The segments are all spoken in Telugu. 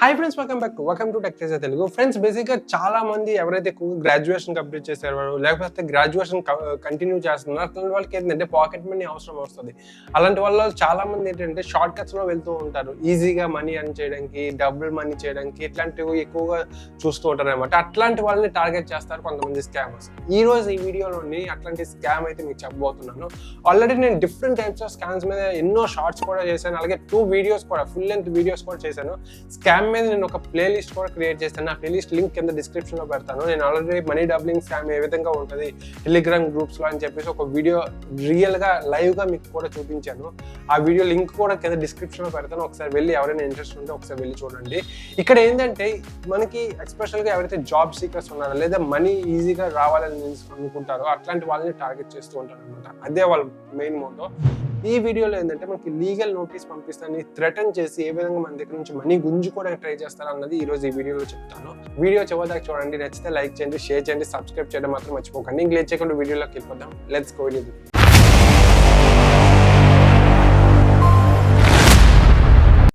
Hi friends, welcome to Teja Telugu. Friends, బేసిక్గా చాలా మంది ఎవరైతే గ్రాడ్యుయేషన్ కంప్లీట్ చేశారో లేకపోతే గ్రాడ్యుయేషన్ కంటిన్యూ చేస్తున్నారో అట్లాంటి వాళ్ళకి ఏంటంటే పాకెట్ మనీ అవసరం వస్తుంది. అలాంటి వాళ్ళు చాలా మంది ఏంటంటే షార్ట్ కట్స్లో వెళ్తూ ఉంటారు. ఈజీగా మనీ అర్న్ చేయడానికి, డబుల్ మనీ చేయడానికి ఇట్లాంటివి ఎక్కువగా చూస్తూ ఉంటారు అనమాట. అట్లాంటి వాళ్ళని టార్గెట్ చేస్తారు కొంతమంది స్కామర్స్. ఈ రోజు ఈ వీడియోలోని అట్లాంటి స్కామ్ అయితే మీకు చెప్పబోతున్నాను. ఆల్రెడీ నేను డిఫరెంట్ టైప్స్ ఆఫ్ స్కామ్స్ మీద ఎన్నో షార్ట్స్ కూడా చేశాను, అలాగే 2 వీడియోస్ కూడా ఫుల్ లెంత్ వీడియోస్ కూడా చేశాను. స్కామ్ మీద నేను ఒక ప్లేలిస్ట్ కూడా క్రియేట్ చేస్తాను. ఆ ప్లేలిస్ట్ లింక్ కింద డిస్క్రిప్షన్ లో పెడతాను. నేను ఆల్రెడీ మనీ డబ్లింగ్ స్కామ్ ఏ విధంగా ఉంటుంది టెలిగ్రామ్ గ్రూప్స్ లో అని చెప్పేసి ఒక వీడియో రియల్ గా లైవ్ గా మీకు కూడా చూపించాను. ఆ వీడియో లింక్ కూడా కింద డిస్క్రిప్షన్ లో పెడతాను. ఒకసారి వెళ్ళి ఎవరైనా ఇంట్రెస్ట్ ఉంటే ఒకసారి వెళ్ళి చూడండి. ఇక్కడ ఏంటంటే మనకి ఎస్పెషల్ గా ఎవరైతే జాబ్ సీకర్స్ ఉన్నారో లేదా మనీ ఈజీగా రావాలని అనుకుంటారో అట్లాంటి వాళ్ళని టార్గెట్ చేస్తూ ఉంటారు అనమాట. అదే వాళ్ళ మెయిన్ మోటో. ఈ వీడియోలో ఏంటంటే మనకి లీగల్ నోటీస్ పంపిస్తాను థ్రెటన్ చేసి ఏ విధంగా మన దగ్గర నుంచి మనీ గుంజుకోవడానికి ట్రై చేస్తారు అన్నది ఈ రోజు ఈ వీడియోలో చెప్తాను. వీడియో చివరిదాకా చూడండి. నచ్చితే లైక్ చేయండి, షేర్ చేయండి, సబ్స్క్రైబ్ చేయడం మాత్రం మర్చిపోకండి. ఇంక లేట్ చేయకుండా వీడియోలోకి వెళ్ళిపోదాం. Let's go.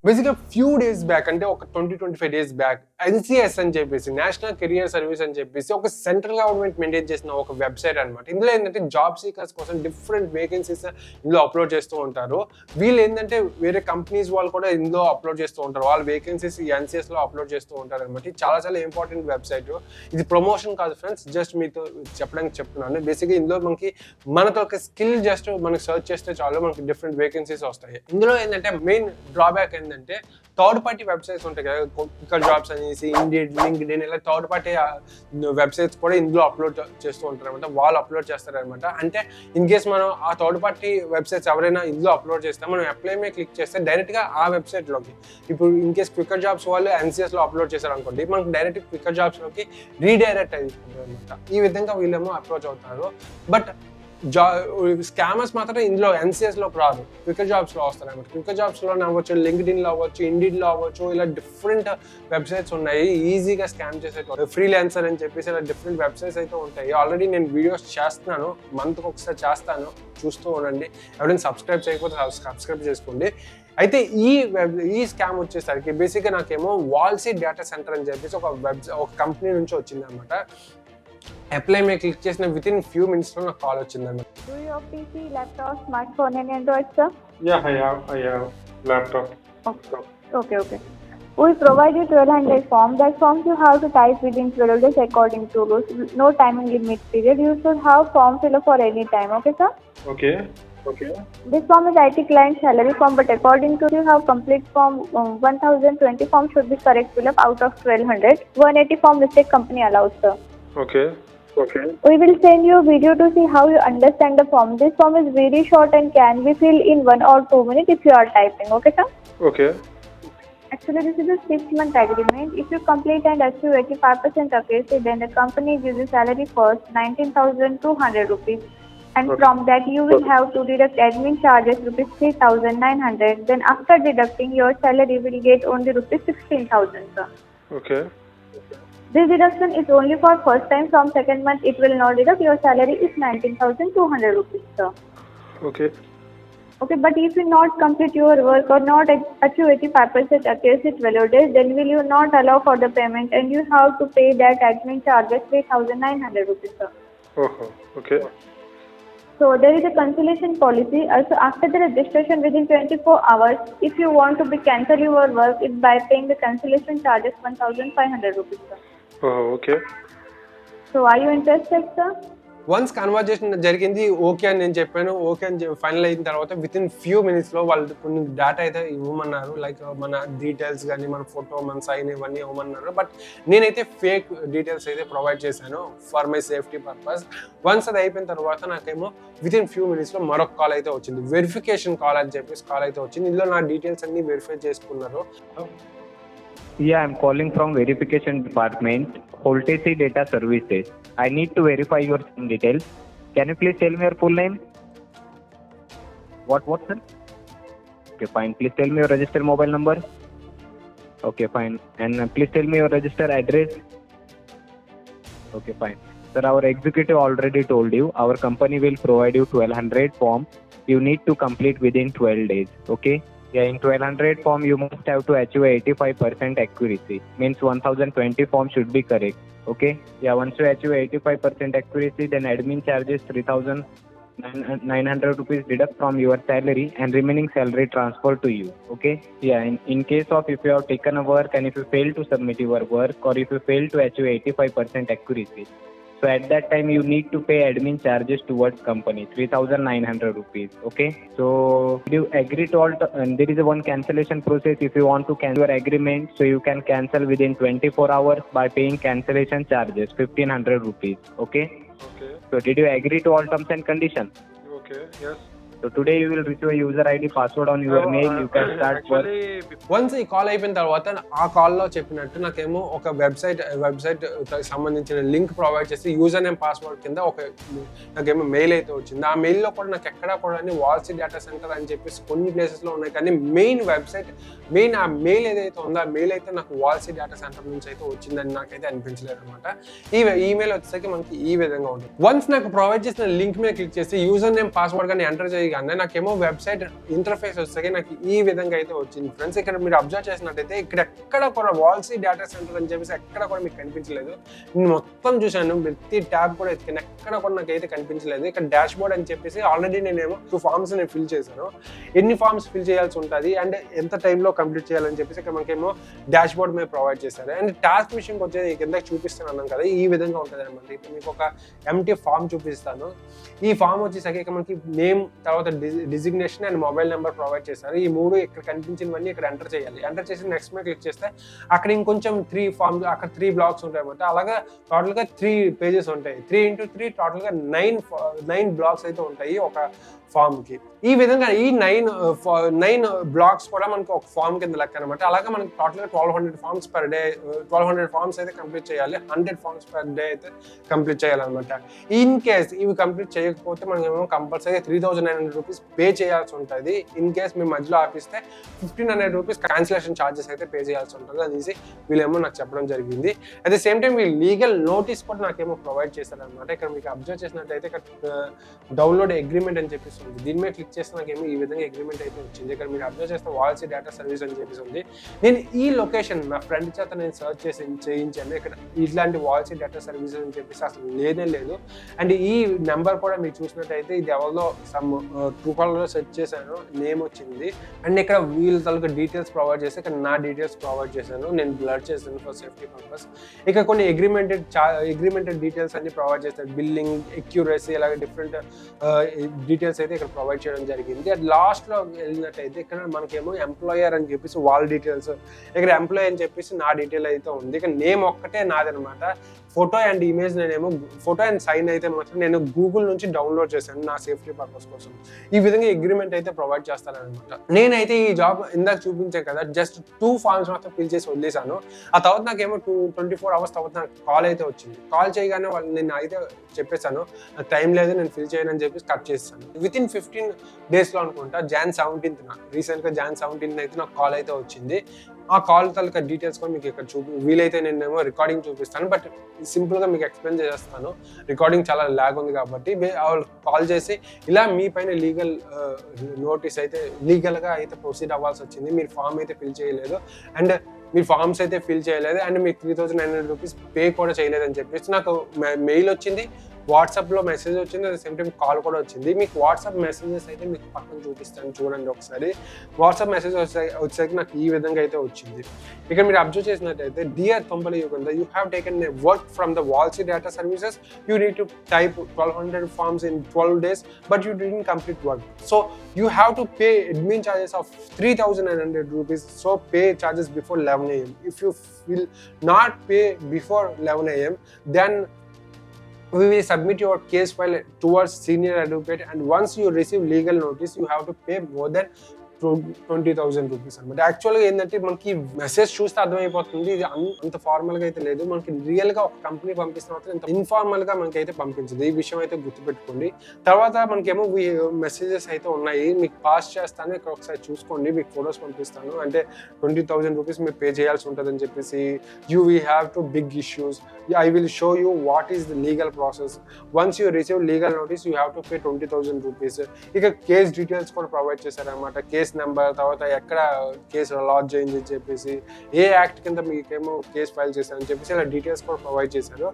బేసిక్గా ఫ్యూ డేస్ బ్యాక్ అంటే ఒక 20-25 డేస్ బ్యాక్ NCS అని చెప్పేసి నేషనల్ కెరియర్ సర్వీస్ అని చెప్పేసి ఒక సెంట్రల్ గవర్నమెంట్ మెయింటైన్ చేసిన ఒక వెబ్సైట్ అనమాట. ఇందులో ఏంటంటే జాబ్ సీకర్స్ కోసం డిఫరెంట్ వేకెన్సీస్ ఇందులో అప్లోడ్ చేస్తూ ఉంటారు. వీళ్ళు ఏంటంటే వేరే కంపెనీస్ వాళ్ళు కూడా ఇందులో అప్లోడ్ చేస్తూ ఉంటారు. వాళ్ళ వేకెన్సీస్ NCS లో అప్లోడ్ చేస్తూ ఉంటారు అనమాట. చాలా చాలా ఇంపార్టెంట్ వెబ్సైట్. ఇది ప్రమోషన్ కాదు ఫ్రెండ్స్, జస్ట్ మీతో చెప్పడానికి చెప్తున్నాను. బేసిక్గా ఇందులో మనతో ఒక స్కిల్ జస్ట్ మనకి సర్చ్ చేస్తే చాలు మనకి డిఫరెంట్ వేకెన్సీస్ వస్తాయి. ఇందులో ఏంటంటే మెయిన్ డ్రాబ్యాక్ ఏంటంటే థర్డ్ పార్టీ వెబ్సైట్స్ ఉంటాయి కదా, క్వికర్ జాబ్స్ అనేసి, ఇండియన్, లింక్డ్ఇన్, ఇలా థర్డ్ పార్టీ వెబ్సైట్స్ కూడా ఇందులో అప్లోడ్ చేస్తూ ఉంటారు అనమాట. వాళ్ళు అప్లోడ్ చేస్తారనమాట. అంటే ఇన్ కేస్ మనం ఆ థర్డ్ పార్టీ వెబ్సైట్స్ ఎవరైనా ఇందులో అప్లోడ్ చేస్తే మనం అప్లై మీద క్లిక్ చేస్తే డైరెక్ట్ గా ఆ వెబ్సైట్ లోకి, ఇప్పుడు ఇన్ కేస్ క్వికర్ జాబ్స్ వాళ్ళు NCS లో అప్లోడ్ చేశారు అనుకోండి, మనకు డైరెక్ట్ క్వికర్ జాబ్స్ లోకి రీడైరెక్ట్ అయిపోతుంది అనమాట. ఈ విధంగా వీళ్ళేమో అప్రోచ్ అవుతారు. బట్ స్కామర్స్ మాత్రం ఇందులో NCS లోకి రాదు, క్వికర్ జాబ్స్ లో వస్తారు అనమాట. క్వికర్ జాబ్స్ లో అవ్వచ్చు, లింక్డ్ఇన్ లో అవ్వచ్చు, ఇండిడ్ లో అవ్వచ్చు, ఇలా డిఫరెంట్ వెబ్సైట్స్ ఉన్నాయి ఈజీగా స్కామ్ చేసేటప్పుడు. ఫ్రీలాన్సర్ అని చెప్పేసి ఇలా డిఫరెంట్ వెబ్సైట్స్ అయితే ఉంటాయి. ఆల్రెడీ నేను వీడియోస్ చేస్తున్నాను, మంత్కి ఒకసారి చేస్తాను, చూస్తూ ఉండండి. ఎవరైనా సబ్స్క్రైబ్ చేయకపోతే సబ్స్క్రైబ్ చేసుకోండి. అయితే ఈ స్కామ్ వచ్చేసరికి బేసిక్గా నాకేమో వాల్సీ డేటా సెంటర్ అని చెప్పేసి ఒక కంపెనీ నుంచి వచ్చింది అనమాట. అప్లై మీద క్లిక్ చేసిన విత్ ఇన్ ఫ్యూ మినిట్స్ లో నాకు కాల్ వచ్చింది అనమాట. Do you have PC, laptop, smartphone and Android, sir? Yeah, I have laptop. Okay. We provide you 1200 form. That forms you have to type within 12 days according to rules. No timing limit period. You should have form fill up for any time. Okay, sir? Okay. This form is IT client salary form, but according to you have complete form 1020 form should be correct fill up out of 1200. 180 form mistake company allows, sir. Okay. We will send you a video to see how you understand the form. This form is very short and can be filled in 1 or 2 minutes if you are typing. Okay, sir? Okay. Actually, this is a 6-month agreement. If you complete and achieve 85% accuracy, then the company gives you salary first 19,200 rupees. And Okay. from that, you will have to deduct admin charges rupees 3,900. Then after deducting, your salary will get only rupees 16,000, sir. Okay. This deduction is only for first time. From second month, it will not deduct. Your salary is 19,200 rupees, sir. Okay. Okay, but if you not complete your work or not achieve 85% accuracy 12 days, then will you not allow for the payment and you have to pay that admin charges 3,900 rupees, sir. Oh, okay. So there is a cancellation policy. Also, after the registration within 24 hours, if you want to be cancel your work, it's by paying the cancellation charges 1,500 rupees, sir. Oh, okay. So are you interested, sir? Once conversation జరిగింది, ఓకే అని నేను చెప్పాను. ఓకే అని ఫైనల్ అయిన తర్వాత విత్ ఇన్ ఫ్యూ మినిట్స్ లో వాళ్ళు కొన్ని డేటా అయితే ఇవ్వమన్నారు. లైక్ మన డీటెయిల్స్ కానీ, మన ఫోటో, మన సైన్ ఇవన్నీ ఇవ్వమన్నారు. బట్ నేనైతే ఫేక్ డీటెయిల్స్ అయితే ప్రొవైడ్ చేశాను for my safety purpose. Once అది అయిపోయిన తర్వాత నాకేమో విత్ ఇన్ ఫ్యూ మినిట్స్ లో మరొక కాల్ అయితే వచ్చింది. వెరిఫికేషన్ కాల్ అని చెప్పేసి కాల్ అయితే వచ్చింది. ఇందులో నా డీటెయిల్స్ అన్ని వెరిఫై చేసుకున్నారు. Yeah, I'm calling from verification department, Holtesi Data Services. I need to verify your SIM details. Can you please tell me your full name? What, sir? Okay, fine. Please tell me your registered mobile number. Okay, fine. And please tell me your registered address. Okay, fine. Sir, our executive already told you, our company will provide you 1200 form. You need to complete within 12 days. Okay? Yeah, in 1200 form, you must have to achieve 85% accuracy. Means 1020 form should be correct. Okay? Yeah, once you achieve 85% accuracy, then admin charges 3,900 rupees deduct from your salary and remaining salary transfer to you. Okay? Yeah, in case of if you have taken a work and if you fail to submit your work or if you fail to achieve 85% accuracy, so at that time you need to pay admin charges towards company 3,900 rupees. Okay. So do you agree to all? And there is a one cancellation process. If you want to cancel your agreement, so you can cancel within 24 hours by paying cancellation charges 1,500 rupees. Okay. Okay. So did you agree to all terms and conditions? Okay. Yes. So today you will receive a user ID password on your mail. You can start work. Actually, once ఈ కాల్ అయిపోయిన తర్వాత ఆ కాల్లో చెప్పినట్టు నాకేమో ఒక వెబ్సైట్ సంబంధించిన లింక్ ప్రొవైడ్ చేసి యూజర్ నేమ్ పాస్వర్డ్ కింద నాకేమో మెయిల్ అయితే వచ్చింది. ఆ మెయిల్లో కూడా నాకు ఎక్కడా కూడా వాల్సీ డేటా సెంటర్ అని చెప్పేసి కొన్ని ప్లేసెస్లో ఉన్నాయి, కానీ మెయిన్ ఆ మెయిల్ ఏదైతే ఉందో ఆ మెయిల్ అయితే నాకు వాల్సీ డేటా సెంటర్ నుంచి అయితే వచ్చిందని నాకైతే అనిపించలేదు అనమాట. ఈ ఈమెయిల్ వచ్చేసరికి మనకి ఈ విధంగా ఉంటుంది. వన్స్ నాకు ప్రొవైడ్ చేసిన లింక్ మీద క్లిక్ చేసి యూజర్ నేమ్ పాస్వర్డ్ కానీ ఎంటర్ చేయగానే నాకేమో వెబ్సైట్ ఇంటర్ఫేస్ వచ్చేసరికి నాకు ఈ విధంగా అయితే వచ్చింది. ఫ్రెండ్స్, ఇక్కడ మీరు అబ్జర్వ్ చేసినట్టయితే ఇక్కడ ఎక్కడ కూడా వాల్సీ డేటా సెంటర్ అని చెప్పేసి ఎక్కడ కూడా మీకు కనిపించలేదు. నేను మొత్తం చూశాను, ప్రతి ట్యాబ్ కూడా ఎత్తిన ఎక్కడ కూడా నాకైతే కనిపించలేదు. ఇక్కడ డాష్ బోర్డ్ అని చెప్పేసి ఆల్రెడీ నేనేమో 2 ఫార్మ్స్ నేను ఫిల్ చేశాను. ఎన్ని ఫార్మ్స్ ఫిల్ చేయాల్సి ఉంటుంది అండ్ ఎంత టైంలో కంప్లీట్ చేయాలని చెప్పేసి ఇక్కడ మనకేమో డాష్ బోర్డ్ మీద ప్రొవైడ్ చేశారు. అండ్ టాస్క్ విషయంకి వచ్చేది కింద చూపిస్తున్నాను కదా, ఈ విధంగా ఉంటుంది అనమాట. ఇప్పుడు మీకు ఒక ఎంటీ ఫామ్ చూపిస్తాను. ఈ ఫామ్ వచ్చేసరికి ఇక్కడ మనకి నేమ్, తర్వాత designation and mobile number provide చేశారు. ఈ 3 ఇక్కడ కనిపించినవన్నీ ఇక్కడ ఎంటర్ చేయాలి. ఎంటర్ చేసి నెక్స్ట్ మీద క్లిక్ చేస్తే అక్కడ ఇంకొంచెం 3 ఫార్మ్స్, అక్కడ 3 బ్లాక్స్ ఉంటాయి అన్నమాట. అలాగా టోటల్గా 3 పేజెస్ ఉంటాయి. 3x3 టోటల్గా 9 బ్లాక్స్ అయితే ఉంటాయి ఒక ఫామ్కి. ఈ విధంగా ఈ 9 బ్లాక్స్ కూడా మనకు ఒక ఫామ్ కింద లెక్క అనమాట. అలాగే మనకి టోటల్గా 1200 ఫార్మ్స్ పర్ డే, 1200 ఫార్మ్స్ అయితే కంప్లీట్ చేయాలి. 100 ఫార్మ్స్ పర్ డే అయితే కంప్లీట్ చేయాలన్నమాట. ఇన్ కేస్ ఇవి కంప్లీట్ చేయకపోతే మనమేమో కంపల్సరీ 3,900 రూపీస్ పే చేయాల్సి ఉంటుంది. ఇన్ కేస్ మేము మధ్యలో ఆపిస్తే 1,500 రూపీస్ క్యాన్సిలేషన్ ఛార్జెస్ అయితే పే చేయాల్సి ఉంటుంది అనేసి వీళ్ళేమో నాకు చెప్పడం జరిగింది. అట్ ద సేమ్ టైం వీళ్ళు లీగల్ నోటీస్ కూడా నాకేమో ప్రొవైడ్ చేశారనమాట. ఇక్కడ మీకు అబ్జర్వ్ చేసినట్టయితే ఇక్కడ డౌన్లోడ్ అగ్రిమెంట్ అని చెప్పేసి ఉంది. దీని మీద క్లిక్ చేస్తే నాకేమో ఈ విధంగా అగ్రిమెంట్ అయితే వచ్చింది. ఇక్కడ మీరు అబ్జర్వ్ చేస్తే వాల్సీ డేటా సర్వీస్ అని చెప్పేసి ఉంది. నేను ఈ లొకేషన్ నా ఫ్రెండ్ చేత నేను సర్చ్ చేసి చేయించాను. ఇక్కడ ఇట్లాంటి వాల్సీ డేటా సర్వీసెస్ అని చెప్పేసి అసలు లేనే లేదు. అండ్ ఈ నెంబర్ కూడా మీరు చూసినట్టయితే ఇది ఎవరిలో సమ్ ట్రూకాలర్లో సెర్చ్ చేశాను, నేమ్ వచ్చింది. అండ్ ఇక్కడ వీళ్ళ తలక డీటెయిల్స్ ప్రొవైడ్ చేసి ఇక్కడ నా డీటెయిల్స్ ప్రొవైడ్ చేశాను. నేను బ్లర్ చేశాను ఫర్ సేఫ్టీ పర్పస్. ఇక్కడ కొన్ని అగ్రిమెంటెడ్ డీటెయిల్స్ అన్ని ప్రొవైడ్ చేస్తారు. బిల్లింగ్, ఎక్యూరసీ, అలాగే డిఫరెంట్ డీటెయిల్స్ అయితే ఇక్కడ ప్రొవైడ్ చేయడం జరిగింది. అది లాస్ట్లో వెళ్ళినట్టయితే ఇక్కడ మనకేమో ఎంప్లాయర్ అని చెప్పేసి వాళ్ళ డీటెయిల్స్, ఇక్కడ ఎంప్లాయీ అని చెప్పేసి నా డీటెయిల్ అయితే ఉంది. ఇక్కడ నేమ్ ఒక్కటే నాదనమాట. ఫోటో అండ్ ఇమేజ్ నేనేమో ఫోటో అండ్ సైన్ అయితే మాత్రం నేను గూగుల్ నుంచి డౌన్లోడ్ చేశాను నా సేఫ్టీ పర్పస్ కోసం. ఈ విధంగా అగ్రిమెంట్ అయితే ప్రొవైడ్ చేస్తానన్నమాట. నేనైతే ఈ జాబ్ ఇందాక చూపించాను కదా, జస్ట్ 2 ఫార్మ్స్ మాత్రం ఫిల్ చేసి వదిలేసాను. ఆ తర్వాత నాకేమో 24 అవర్స్ తర్వాత నాకు కాల్ అయితే వచ్చింది. కాల్ చేయగానే వాళ్ళు నేను అయితే చెప్పేశాను నాకు టైం లేదు, నేను ఫిల్ చేయను అని చెప్పేసి కట్ చేస్తాను. వితిన్ 15 డేస్లో అనుకుంటా Jan 17th రీసెంట్గా Jan 17th అయితే నాకు కాల్ అయితే వచ్చింది. ఆ కాల్ తాలూకా డీటెయిల్స్ కూడా మీకు ఇక్కడ వీలైతే నేనేమో రికార్డింగ్ చూపిస్తాను, బట్ సింపుల్గా మీకు ఎక్స్ప్లెయిన్ చేస్తాను. రికార్డింగ్ చాలా ల్యాగ్ ఉంది కాబట్టి వాళ్ళు కాల్ చేసి ఇలా మీ పైన లీగల్ నోటీస్ అయితే లీగల్గా అయితే ప్రొసీడ్ అవ్వాల్సి వచ్చింది, మీరు ఫామ్ అయితే ఫిల్ చేయలేదు అండ్ మీరు ఫామ్స్ అయితే ఫిల్ చేయలేదు అండ్ మీకు 3,900 రూపీస్ పే కూడా చేయలేదని చెప్పేసి నాకు మెయిల్ వచ్చింది, వాట్సాప్లో మెసేజ్ వచ్చింది, at the same time call కూడా వచ్చింది. మీకు వాట్సాప్ మెసేజెస్ అయితే మీకు పక్కన చూపిస్తాను చూడండి ఒకసారి. వాట్సాప్ మెసేజ్ వచ్చేసరికి నాకు ఈ విధంగా అయితే వచ్చింది. ఇక్కడ మీరు అబ్జర్వ్ చేసినట్టయితే, dear Thumbali Yugandhar, you have taken a work from the వాల్సీ data services. You need to type 1200 forms in 12 days, but you didn't complete work. So you have to pay admin charges of 3,900 rupees. So pay charges before 11 a.m. If you will not pay before 11 a.m, then we will submit your case file towards senior advocate, and once you receive legal notice, you have to pay more than 20,000 rupees అనమాట. యాక్చువల్గా ఏంటంటే మనకి మెసేజ్ చూస్తే అర్థమైపోతుంది ఇది అంత ఫార్మల్గా అయితే లేదు. మనకి రియల్గా ఒక కంపెనీ పంపిస్తున్న ఇంత ఇన్ఫార్మల్గా మనకి అయితే పంపించదు. ఈ విషయం అయితే గుర్తుపెట్టుకోండి. తర్వాత మనకేమో మెసేజెస్ అయితే ఉన్నాయి, మీకు పాస్ చేస్తాను, ఇక్కడ ఒకసారి చూసుకోండి, మీకు ఫొటోస్ పంపిస్తాను. అంటే 20,000 రూపీస్ మీరు పే చేయాల్సి ఉంటుందని చెప్పేసి, we have two big issues, I will show you what is the legal process. Once you receive legal notice, you have to pay 20,000 rupees. ఇక కేస్ డీటెయిల్స్ కూడా ప్రొవైడ్ చేశారనమాట. కేస్ కేసు నెంబర్, తర్వాత ఎక్కడ కేసు లాడ్జ్ అయింది అని చెప్పేసి, ఏ యాక్ట్ కింద మీకేమో కేసు ఫైల్ చేశారని చెప్పేసి ఇలా డీటెయిల్స్ కూడా ప్రొవైడ్ చేశారు.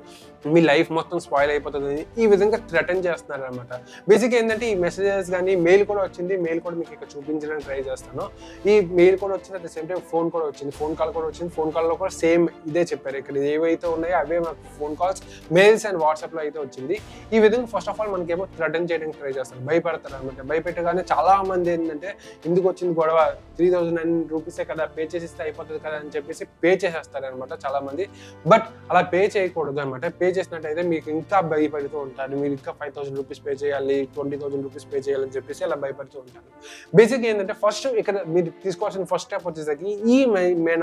మీ లైఫ్ మొత్తం స్పాయిల్ అయిపోతుంది ఈ విధంగా థ్రెటన్ చేస్తున్నారు అనమాట. బేసిక్గా ఏంటంటే ఈ మెసేజెస్ కానీ మెయిల్ కూడా వచ్చింది, మెయిల్ కూడా మీకు ఇక్కడ చూపించడానికి ట్రై చేస్తాను. ఈ మెయిల్ కూడా వచ్చింది, at the same time phone కూడా వచ్చింది, ఫోన్ కాల్ కూడా వచ్చింది. ఫోన్ కాల్లో కూడా సేమ్ ఇదే చెప్పారు, ఇక్కడ ఏవైతే ఉన్నాయో అవే మాకు ఫోన్ కాల్స్, మెయిల్స్ అండ్ వాట్సాప్లో అయితే వచ్చింది. ఈ విధంగా ఫస్ట్ ఆఫ్ ఆల్ మనకేమో థ్రెటన్ చేయడానికి ట్రై చేస్తారు, భయపడతారు అనమాట. భయపెట్టగానే చాలా మంది ఏంటంటే ఎందుకు వచ్చింది గొడవ, 3,900 రూపీసే కదా, పే చేసిస్తే అయిపోతుంది కదా అని చెప్పేసి పే చేసేస్తారు అనమాట చాలా మంది. బట్ అలా పే చేయకూడదు అనమాట. పే చేసినట్టయితే మీకు ఇంకా భయపడుతూ ఉంటారు, మీరు ఇంకా 5,000 రూపీస్ పే చేయాలి, 20,000 రూపీస్ పే చేయాలని చెప్పేసి అలా భయపడుతూ ఉంటారు. బేసిక్ ఏంటంటే ఫస్ట్ ఇక్కడ మీరు తీసుకోవాల్సిన ఫస్ట్ స్టెప్ వచ్చేసరికి ఈ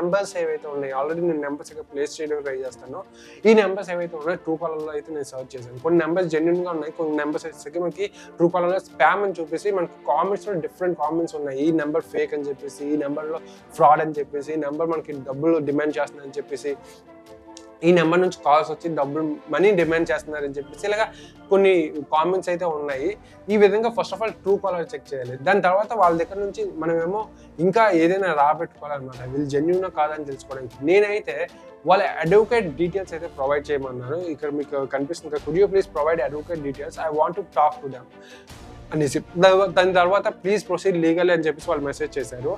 నెంబర్స్ ఏవైతే ఉన్నాయో, ఆల్రెడీ నేను నెంబర్స్ ఇక్కడ ప్లేస్ చేయడానికి ట్రై చేస్తాను. ఈ నెంబర్స్ ఏవైతే ఉన్నాయో ట్రూ కాలర్లో అయితే నేను సర్చ్ చేశాను. కొన్ని నెంబర్స్ జెన్యున్గా ఉన్నాయి, కొన్ని నెంబర్స్ వచ్చేసరికి మనకి ట్రూ కాలర్లో స్పామ్ అని చూపిస్తే మనకి కామెంట్స్లో డిఫరెంట్ కామెంట్స్ ఉన్నాయి. ఈ నెంబర్ ఫేక్ అని చెప్పేసి, ఈ నెంబర్లో ఫ్రాడ్ అని చెప్పేసి, ఈ నెంబర్ మనకి డబ్బులు డిమాండ్ చేస్తుందని చెప్పేసి, ఈ నెంబర్ నుంచి కాల్స్ వచ్చి డబ్బులు మనీ డిమాండ్ చేస్తున్నారని చెప్పేసి ఇలాగా కొన్ని కామెంట్స్ అయితే ఉన్నాయి. ఈ విధంగా first of all Truecaller check చేయాలి. దాని తర్వాత వాళ్ళ దగ్గర నుంచి మనమేమో ఇంకా ఏదైనా రాబెట్టుకోవాలన్నమాట, వీళ్ళు జెన్యూనా కాదని తెలుసుకోవడానికి. నేనైతే వాళ్ళ అడ్వకేట్ డీటెయిల్స్ అయితే ప్రొవైడ్ చేయమన్నాను. ఇక్కడ మీకు కనిపిస్తుంది, could you please provide advocate details, I want to talk to them అనేసి. దాని తర్వాత ప్లీజ్ ప్రొసీడ్ లీగల్ అని చెప్పేసి వాళ్ళు మెసేజ్ చేశారు.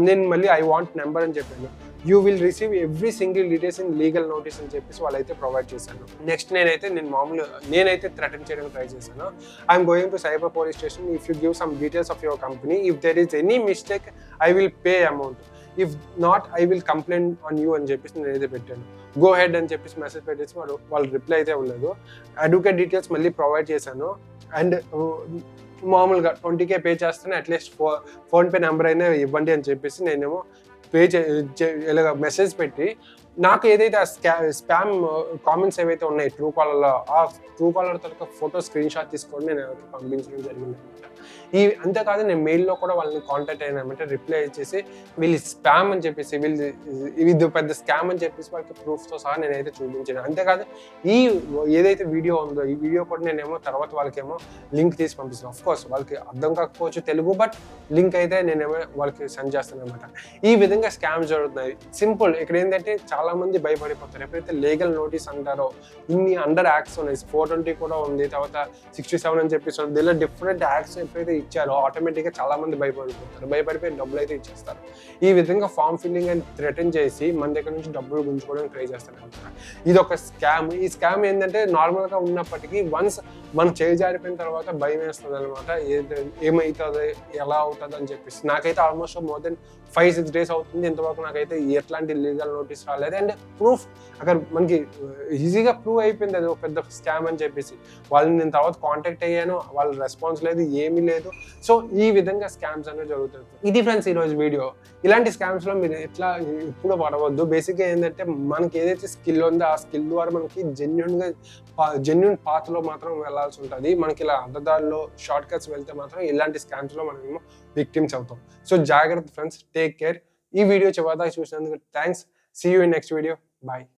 నేను మళ్ళీ ఐ వాంట్ నెంబర్ అని చెప్పాను. You will receive every single details in legal notice అని చెప్పేసి వాళ్ళైతే ప్రొవైడ్ చేశాను. నెక్స్ట్ నేనైతే థ్రెటన్ చేయడానికి ట్రై చేశాను. I'm going to cyber police station, if you give some details of your company, if there is any mistake I will pay amount, if not I will complaint on you అని చెప్పేసి నేనైతే పెట్టాను. గో హెడ్ అని చెప్పేసి మెసేజ్ పెట్టేసి వాళ్ళు రిప్లై అయితే ఇవ్వలేదు. అడ్వకేట్ డీటెయిల్స్ మళ్ళీ ప్రొవైడ్ చేశాను. అండ్ మామూలుగా 20K పే చేస్తేనే అట్లీస్ట్ ఫోన్పే నెంబర్ అయినా ఇవ్వండి అని చెప్పేసి నేనేమో ఇలాగ మెసేజ్ పెట్టి, నాకు ఏదైతే స్పామ్ కామెంట్స్ ఏవైతే ఉన్నాయి ట్రూ కాలర్లో, ఆ ట్రూ కాలర్ తరగ ఫోటో స్క్రీన్ షాట్ తీసుకొని నేను పంపించడం జరిగింది అనమాట. అంతేకాదు నేను మెయిల్లో కూడా వాళ్ళని కాంటాక్ట్ అయినా అనమాట. రిప్లై ఇచ్చేసి వీళ్ళు స్పామ్ అని చెప్పేసి, ఇది పెద్ద స్కామ్ అని చెప్పేసి వాళ్ళకి ప్రూఫ్తో సహా నేనైతే చూపించాను. అంతేకాదు ఈ ఏదైతే వీడియో ఉందో ఈ వీడియో కూడా నేనేమో తర్వాత వాళ్ళకేమో లింక్ తీసి పంపిస్తాను. ఆఫ్కోర్స్ వాళ్ళకి అర్థం కాకపోవచ్చు తెలుగు, బట్ లింక్ అయితే నేనేమో వాళ్ళకి సెండ్ చేస్తాను అనమాట. ఈ విధంగా స్కామ్స్ జరుగుతున్నాయి. సింపుల్. ఇక్కడ ఏంటంటే చాలా మంది భయపడిపోతారు. ఎప్పుడైతే లీగల్ నోటీస్ అంటారో, ఇన్ని అండర్ యాక్ట్స్ ఉన్నాయి, 420 కూడా ఉంది, తర్వాత 67 అని చెప్పేసి దీనిలో డిఫరెంట్ యాక్ట్స్ ఎప్పుడైతే ఇచ్చారో ఆటోమేటిక్గా చాలా మంది భయపడిపోతారు. భయపడిపోయి డబ్బులు అయితే ఇచ్చేస్తారు. ఈ విధంగా ఫామ్ ఫిల్లింగ్ అండ్ థ్రెటన్ చేసి మన దగ్గర నుంచి డబ్బులు గుంజుకోవడానికి ట్రై చేస్తారు అనమాట. ఇది ఒక స్కామ్. ఈ స్కామ్ ఏంటంటే నార్మల్గా ఉన్నప్పటికీ వన్స్ మనం చేజారిపోయిన తర్వాత భయం వేస్తుంది అనమాట. ఏమవుతుంది, ఎలా అవుతుంది అని చెప్పేసి. నాకైతే ఆల్మోస్ట్ మోర్ దెన్ 5-6 days అవుతుంది. ఇంతవరకు నాకైతే ఎట్లాంటి లీగల్ నోటీస్ రాలేదు. అండ్ ప్రూఫ్ అక్కడ మనకి ఈజీగా ప్రూవ్ అయిపోయింది అది ఒక పెద్ద స్కామ్ అని చెప్పేసి. వాళ్ళని నేను తర్వాత కాంటాక్ట్ అయ్యాను, వాళ్ళ రెస్పాన్స్ లేదు, ఏమీ లేదు. సో ఈ విధంగా స్కామ్స్ అనేవి జరుగుతుంది. ఇది ఫ్రెండ్స్ ఈరోజు వీడియో. ఇలాంటి స్కామ్స్లో మీరు ఎప్పుడు పడవద్దు. బేసిక్గా ఏంటంటే మనకి ఏదైతే స్కిల్ ఉందో ఆ స్కిల్ ద్వారా మనకి జెన్యున్ పాత్లో మాత్రం వెళ్ళాల్సి ఉంటుంది. మనకి ఇలా అడ్డదారిలో షార్ట్ కట్స్ వెళ్తే మాత్రం ఇలాంటి స్కామ్స్లో మనమేమో విక్టిమ్స్ అవుతాం. సో జాగ్రత్త ఫ్రెండ్స్, టేక్ కేర్. ఈ వీడియో చివరిదాకా చూసినందుకు thanks. See you in next video. Bye.